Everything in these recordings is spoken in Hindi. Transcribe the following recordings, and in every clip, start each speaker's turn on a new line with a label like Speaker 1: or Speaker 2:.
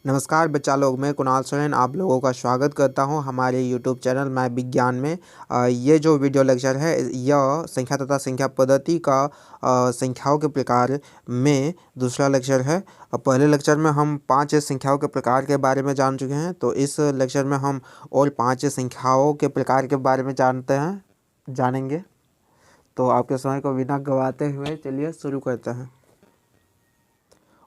Speaker 1: नमस्कार बच्चा लोग, मैं कुणाल सोरेन आप लोगों का स्वागत करता हूं हमारे यूट्यूब चैनल मैं विज्ञान में। ये जो वीडियो लेक्चर है यह संख्या तथा संख्या पद्धति का संख्याओं के प्रकार में दूसरा लेक्चर है। पहले लेक्चर में हम 5 संख्याओं के प्रकार के बारे में जान चुके हैं, तो इस लेक्चर में हम और 5 संख्याओं के प्रकार के बारे में जानेंगे। तो आपके समय को बिना गवाते हुए चलिए शुरू करते हैं।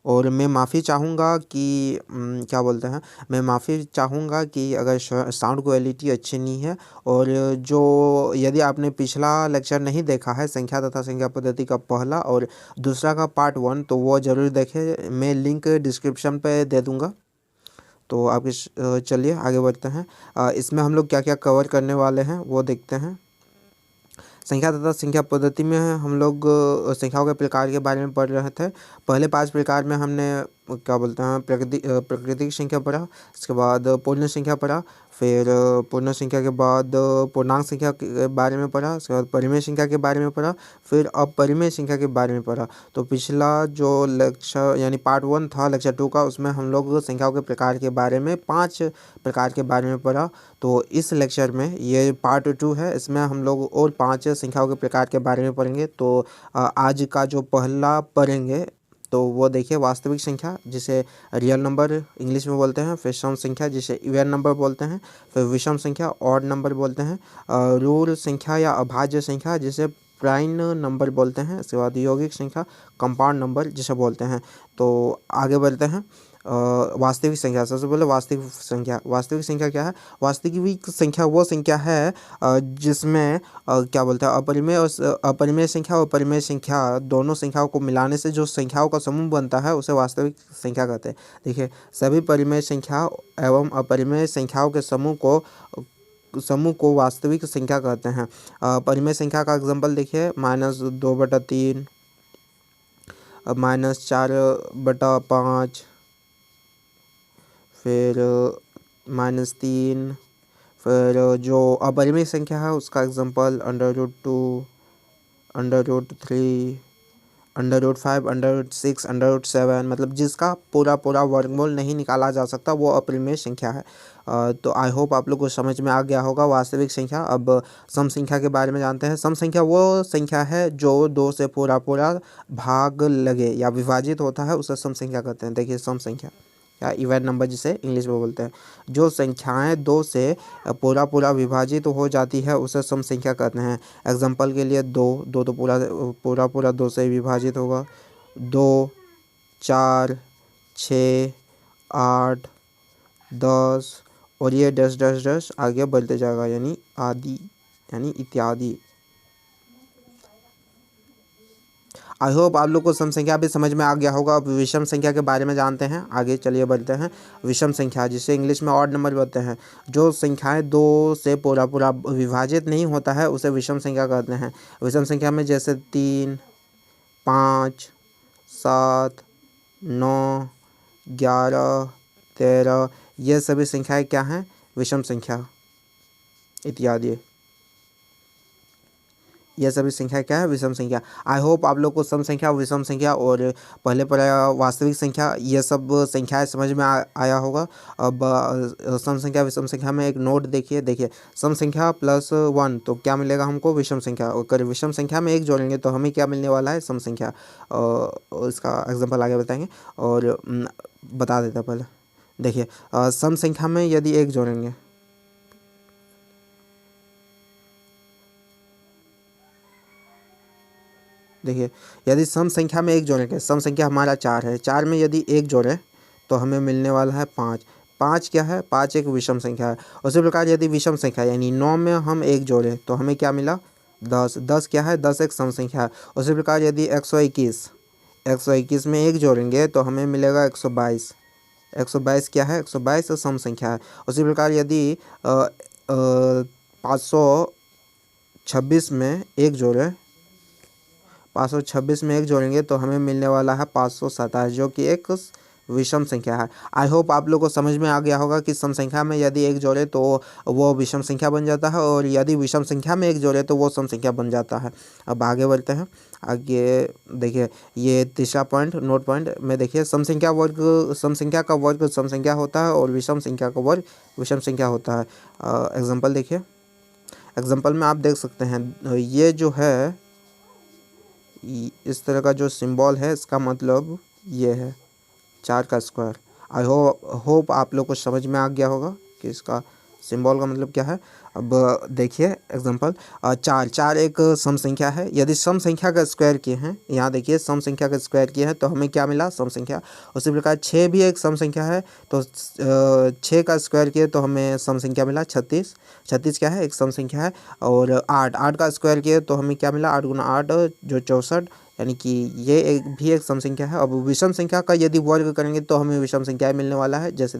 Speaker 1: और मैं माफ़ी चाहूँगा कि मैं माफ़ी चाहूँगा कि अगर साउंड क्वालिटी अच्छी नहीं है। और जो यदि आपने पिछला लेक्चर नहीं देखा है संख्या तथा संख्या पद्धति का पहला और दूसरा का पार्ट 1, तो वो ज़रूर देखें, मैं लिंक डिस्क्रिप्शन पे दे दूँगा। तो आप चलिए आगे बढ़ते हैं। इसमें हम लोग क्या क्या कवर करने वाले हैं वो देखते हैं। संख्या तथा संख्या पद्धति में हम लोग संख्याओं के प्रकार के बारे में पढ़ रहे थे। पहले 5 प्रकार में हमने प्राकृतिक संख्या पढ़ा, इसके बाद पूर्ण संख्या पढ़ा, फिर पूर्ण संख्या के बाद पूर्णांक संख्या के बारे में पढ़ा, उसके बाद परिमेय संख्या के बारे में पढ़ा, फिर अपरिमेय संख्या के बारे में पढ़ा। तो पिछला जो लेक्चर यानी पार्ट 1 था लेक्चर 2 का, उसमें हम लोग संख्याओं के प्रकार के बारे में 5 प्रकार के बारे में पढ़ा। तो इस लेक्चर में ये पार्ट 2 है, इसमें हम लोग और 5 संख्याओं के प्रकार के बारे में पढ़ेंगे। तो आज का जो पहला पढ़ेंगे तो वो देखिए वास्तविक संख्या जिसे रियल नंबर इंग्लिश में बोलते हैं, फिर सम संख्या जिसे इवन नंबर बोलते हैं, फिर विषम संख्या ऑड नंबर बोलते हैं, ऋण संख्या या अभाज्य संख्या जिसे प्राइम नंबर बोलते हैं, इसके बाद यौगिक संख्या कंपाउंड नंबर जिसे बोलते हैं। तो आगे बढ़ते हैं। वास्तविक संख्या, सबसे पहले वास्तविक संख्या क्या है? वास्तविक संख्या वो संख्या है जिसमें अपरिमेय संख्या और परिमेय संख्या दोनों संख्याओं को मिलाने से जो संख्याओं का समूह बनता है उसे वास्तविक संख्या कहते हैं। देखिए, सभी परिमेय संख्या एवं अपरिमेय संख्याओं के समूह को वास्तविक संख्या कहते हैं। परिमेय संख्या का एग्जाम्पल देखिए, -2/3, -4/5, फिर -3। फिर जो अपरिमेय संख्या है उसका एग्जांपल √2, √3, √5, √6, √7, मतलब जिसका पूरा वर्गमूल नहीं निकाला जा सकता वो अपरिमेय संख्या है। तो आई होप आप लोग को समझ में आ गया होगा वास्तविक संख्या। अब सम संख्या के बारे में जानते हैं। सम संख्या वो संख्या है जो 2 से पूरा भाग लगे या विभाजित होता है, उसे सम संख्या कहते हैं। देखिए, सम संख्या या इवन नंबर जिसे इंग्लिश में बोलते हैं, जो संख्याएं 2 से पूरा विभाजित हो जाती है उसे सम संख्या कहते हैं। एग्जांपल के लिए 2 तो पूरा 2 से विभाजित होगा। 2, 4, 6, 8, 10 और ये 10 आगे बढ़ते जाएगा, यानी आदि यानी इत्यादि। आई होप आप लोग को सम संख्या भी समझ में आ गया होगा। अब विषम संख्या के बारे में जानते हैं। आगे चलिए बढ़ते हैं। विषम संख्या जिसे इंग्लिश में ऑड नंबर बोलते हैं, जो संख्याएं 2 से पूरा विभाजित नहीं होता है उसे विषम संख्या कहते हैं। विषम संख्या में जैसे 3, 5, 7, 9, 11, 13 ये सभी संख्याएं क्या हैं? विषम संख्या इत्यादि। यह सभी संख्या क्या है? विषम संख्या। आई होप आप लोग को सम संख्या, विषम संख्या और पहले वास्तविक संख्या ये सब संख्याएं समझ में आया होगा। अब सम संख्या विषम संख्या में एक नोट देखिए सम संख्या +1 तो क्या मिलेगा हमको? विषम संख्या। अगर विषम संख्या में 1 जोड़ेंगे तो हमें क्या मिलने वाला है? सम संख्या। इसका एग्जाम्पल आगे बताएंगे और बता देता पहले। देखिए, सम संख्या में यदि 1 जोड़ेंगे, देखिए यदि सम संख्या में 1 जोड़ेंगे, सम संख्या हमारा 4 है, 4 में यदि 1 जोड़ें तो हमें मिलने वाला है 5। 5 क्या है? 5 एक विषम संख्या है। उसी प्रकार यदि विषम संख्या यानी 9 में हम 1 जोड़ें तो हमें क्या मिला? 10। 10 क्या है? 10 एक सम संख्या है। उसी प्रकार यदि 121 में 1 जोड़ेंगे तो हमें मिलेगा 122। 122 क्या है? 122 सम संख्या है। उसी प्रकार यदि 526 में 1 जोड़ें, 526 में 1 जोड़ेंगे तो हमें मिलने वाला है 527, जो कि एक विषम संख्या है। आई होप आप लोग को समझ में आ गया होगा कि सम संख्या में यदि एक जोड़े तो वो विषम संख्या बन जाता है, और यदि विषम संख्या में एक जोड़े तो वो सम संख्या बन जाता है। अब आगे बढ़ते हैं। आगे देखिए, ये तीसरा पॉइंट नोट पॉइंट में देखिए, सम संख्या का वर्ग सम संख्या होता है और विषम संख्या का वर्ग विषम संख्या होता है। एग्जाम्पल देखिए, एग्जाम्पल में आप देख सकते हैं, ये जो है इस तरह का जो सिंबल है, इसका मतलब ये है 4 का स्क्वायर। आई होप आप लोग को समझ में आ गया होगा कि इसका सिंबल का मतलब क्या है। अब देखिए एग्जांपल, 4 एक सम संख्या है। यदि सम संख्या का स्क्वायर किए हैं, यहाँ देखिए सम संख्या का स्क्वायर किए हैं तो हमें क्या मिला, सम संख्या। उसी प्रकार 6 भी एक सम संख्या है, तो 6 का स्क्वायर किए तो हमें सम संख्या मिला 36। 36 क्या है, एक सम संख्या है। और 8 का स्क्वायर किए तो हमें क्या मिला, 8 गुना 8 जो 64, यानी कि ये एक सम संख्या है। अब विषम संख्या का यदि वर्ग करेंगे तो हमें विषम संख्या मिलने वाला है। जैसे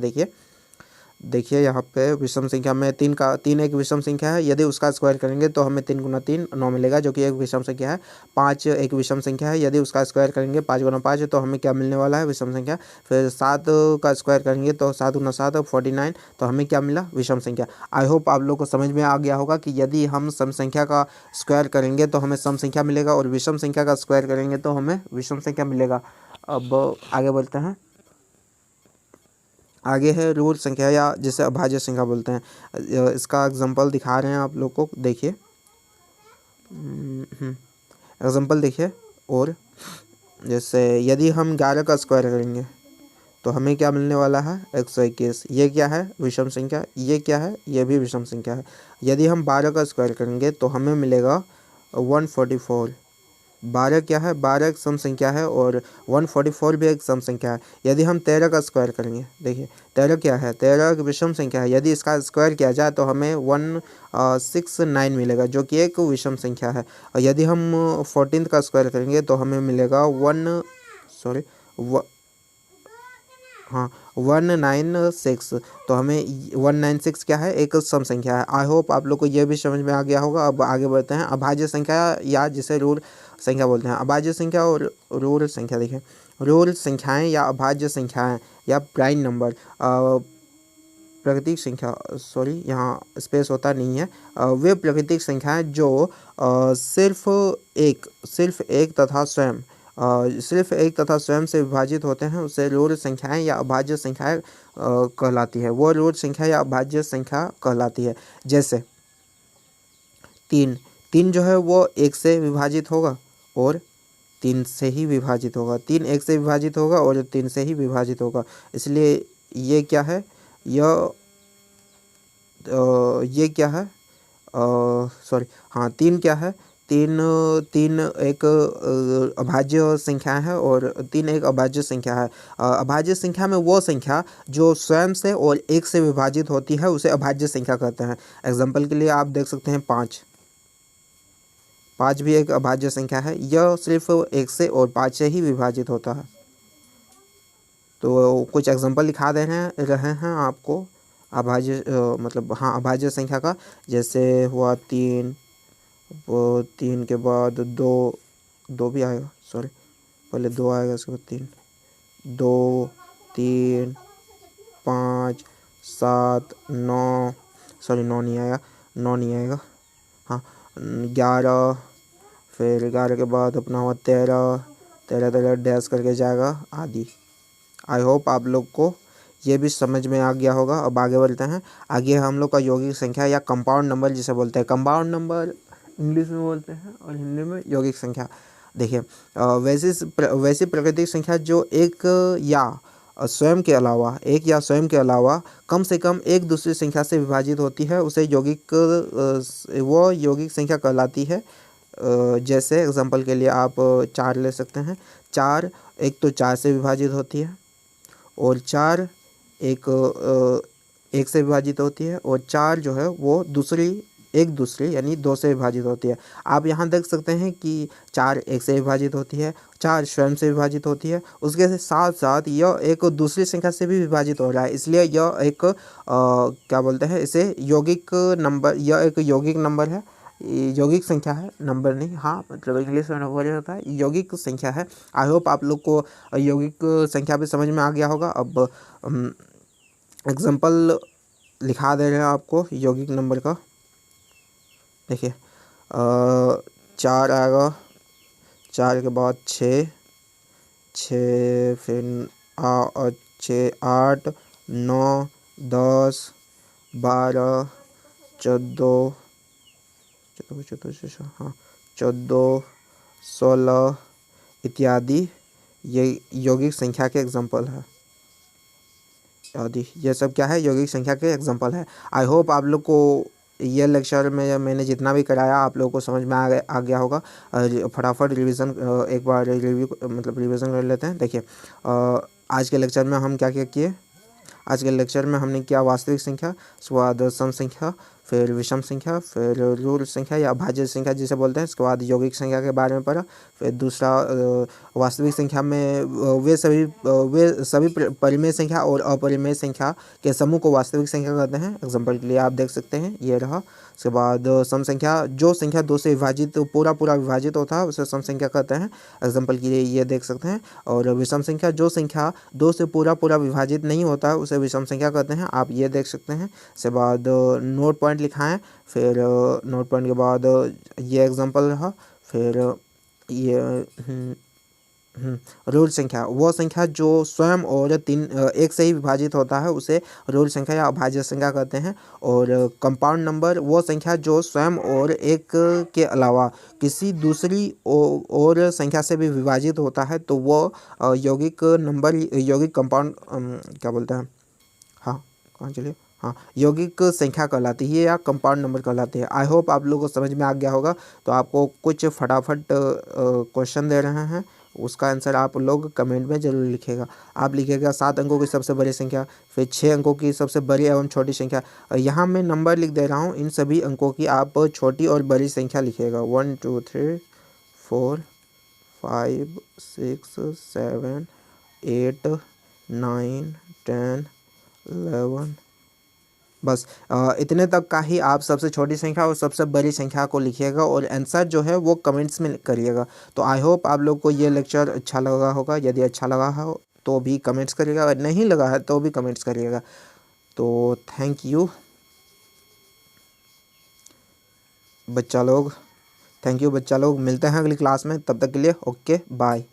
Speaker 1: देखिए यहाँ पे विषम संख्या में 3 एक विषम संख्या है। यदि उसका स्क्वायर करेंगे तो हमें 3 गुना 3 9 मिलेगा, जो कि एक विषम संख्या है। 5 एक विषम संख्या है। यदि उसका स्क्वायर करेंगे 5 गुना 5 तो हमें क्या मिलने वाला है, विषम संख्या। फिर 7 का स्क्वायर करेंगे तो 7 गुना 7 49, तो हमें क्या मिला, विषम संख्या। आई होप आप लोग को समझ में आ गया होगा कि यदि हम सम संख्या का स्क्वायर करेंगे तो हमें सम संख्या मिलेगा, और विषम संख्या का स्क्वायर करेंगे तो हमें विषम संख्या मिलेगा। अब आगे बढ़ते हैं। आगे है रूट संख्या, या जिसे अभाज्य संख्या बोलते हैं। इसका एग्जांपल दिखा रहे हैं आप लोग को, देखिए एग्जांपल देखिए। और जैसे यदि हम 11 का स्क्वायर करेंगे तो हमें क्या मिलने वाला है, 121। ये क्या है, विषम संख्या। ये क्या है, ये भी विषम संख्या है। यदि हम 12 का स्क्वायर करेंगे तो हमें मिलेगा 144। 12 क्या है, 12 एक सम संख्या है, और 144 भी एक सम संख्या है। यदि हम 13 का स्क्वायर करेंगे, देखिए 13 क्या है, 13 एक विषम संख्या है। यदि इसका स्क्वायर किया जाए तो हमें 169 मिलेगा, जो कि एक विषम संख्या है। और यदि हम 14 का स्क्वायर करेंगे तो हमें मिलेगा 196। तो हमें 196 क्या है, एक सम संख्या है। आई होप आप लोग को ये भी समझ में आ गया होगा। अब आगे बढ़ते हैं। अभाज्य संख्या, या जिसे ऋण संख्या बोलते हैं। अभाज्य संख्या और ऋण संख्या, देखिए ऋण संख्याएं या अभाज्य संख्याएं या प्राइम नंबर, प्राकृतिक संख्या, सॉरी यहाँ स्पेस होता नहीं है। वे प्राकृतिक संख्याएं जो सिर्फ एक तथा स्वयं से विभाजित होते हैं, उसे ऋण संख्याएं या अभाज्य संख्याएं कहलाती है। वो ऋण संख्या या अभाज्य संख्या कहलाती है। जैसे 3 जो है वो 1 से विभाजित होगा और 3 से ही विभाजित होगा। 3 1 से विभाजित होगा और 3 से ही विभाजित होगा। इसलिए ये क्या है, ये क्या है, सॉरी हाँ 3 क्या है, 3 एक अभाज्य संख्या है और 3 एक अभाज्य संख्या है। अभाज्य संख्या में वो संख्या जो स्वयं से और 1 से विभाजित होती है उसे अभाज्य संख्या कहते हैं। एग्जाम्पल के लिए आप देख सकते हैं 5 भी एक अभाज्य संख्या है। यह सिर्फ 1 से और 5 से ही विभाजित होता है। तो कुछ एग्जाम्पल दिखा दे रहे हैं आपको अभाज्य मतलब हाँ अभाज्य संख्या का। जैसे हुआ 3, वो 3 के बाद 2 भी आएगा, सॉरी पहले 2 आएगा उसके बाद 3, 2 3 5 7 9, सॉरी 9 नहीं आएगा, हाँ 11, फिर 11 के बाद अपना हुआ 13 डैश करके जाएगा आदि। आई होप आप लोग को ये भी समझ में आ गया होगा। अब आगे बढ़ते हैं। आगे हम लोग का यौगिक संख्या या कंपाउंड नंबर जिसे बोलते हैं। कंपाउंड नंबर इंग्लिश में बोलते हैं और हिंदी में यौगिक संख्या। देखिए वैसी प्राकृतिक संख्या जो एक या स्वयं के अलावा कम से कम एक दूसरी संख्या से विभाजित होती है, उसे वो यौगिक संख्या कहलाती है। जैसे एग्जांपल के लिए आप 4 ले सकते हैं। 4 एक तो 4 से विभाजित होती है, और 4 एक से विभाजित होती है, और 4 जो है वो एक दूसरी यानी 2 से विभाजित होती है। आप यहाँ देख सकते हैं कि 4 1 से विभाजित होती है, 4 स्वयं से विभाजित होती है, उसके साथ साथ यह एक दूसरी संख्या से भी विभाजित हो रहा है। इसलिए यह एक क्या बोलते हैं इसे, यौगिक नंबर, यह एक यौगिक नंबर है। यौगिक संख्या है, नंबर नहीं। हाँ, मतलब इंग्लिश में बोला जाता है यौगिक संख्या है। आई होप आप लोग को यौगिक संख्या भी समझ में आ गया होगा। अब एग्जांपल लिखा दे रहे हैं आपको यौगिक नंबर का। देखिए 4 आएगा, 4 के बाद 6, 6 फिर 6 8 9 10 12 14 हाँ 14 16 इत्यादि ये यौगिक संख्या के एग्जांपल है। आदि ये सब क्या है, यौगिक संख्या के एग्जांपल है। आई होप आप लोग को ये लेक्चर में मैंने जितना भी कराया आप लोगों को समझ में आ गया होगा। फटाफट रिवीजन एक बार रिवीजन कर लेते हैं। देखिए आज के लेक्चर में हम क्या क्या किए। आज के लेक्चर में हमने किया वास्तविक संख्या, उसके बाद सम संख्या, फिर विषम संख्या, फिर ऋण संख्या या भाज्य संख्या जिसे बोलते हैं। इसके बाद यौगिक संख्या के बारे में पढ़ा। फिर दूसरा वास्तविक संख्या में वे सभी परिमेय संख्या और अपरिमेय संख्या के समूह को वास्तविक संख्या कहते हैं। एग्जाम्पल के लिए आप देख सकते हैं ये रहा। उसके बाद सम संख्या, जो संख्या 2 से विभाजित पूरा विभाजित होता है उसे सम संख्या कहते हैं। एग्जाम्पल के लिए ये देख सकते हैं। और विषम संख्या, जो संख्या 2 से पूरा विभाजित नहीं होता है उसे विषम संख्या कहते हैं। आप ये देख सकते हैं। उसके बाद नोट पॉइंट लिखाएं। फिर नोट पॉइंट के बाद ये एग्जांपल रहा। फिर ये ऋण संख्या, वो संख्या जो स्वयं और 1 से ही विभाजित होता है उसे ऋण संख्या या अभाज्य संख्या कहते हैं। और कंपाउंड नंबर, वो संख्या जो स्वयं और 1 के अलावा किसी दूसरी और संख्या से भी विभाजित होता है तो वो यौगिक नंबर, यौगिक कंपाउंड क्या बोलते हैं, हाँ कहाँ चलिए, हाँ यौगिक संख्या कहलाती है या कंपाउंड नंबर कहलाती है। आई होप आप लोगों को समझ में आ गया होगा। तो आपको कुछ फटाफट क्वेश्चन दे रहे हैं, उसका आंसर आप लोग कमेंट में जरूर लिखिएगा। आप लिखिएगा 7 अंकों की सबसे बड़ी संख्या, फिर 6 अंकों की सबसे बड़ी एवं छोटी संख्या। यहाँ मैं नंबर लिख दे रहा हूँ, इन सभी अंकों की आप छोटी और बड़ी संख्या लिखिएगा। 1 2 3 4 5 6 7 8 9 10 11, बस इतने तक का ही आप सबसे छोटी संख्या और सबसे बड़ी संख्या को लिखिएगा और आंसर जो है वो कमेंट्स में करिएगा। तो आई होप आप लोग को ये लेक्चर अच्छा लगा होगा। यदि अच्छा लगा हो तो भी कमेंट्स करिएगा, अगर नहीं लगा है तो भी कमेंट्स करिएगा। तो थैंक यू बच्चा लोग, मिलते हैं अगली क्लास में। तब तक के लिए ओके बाय।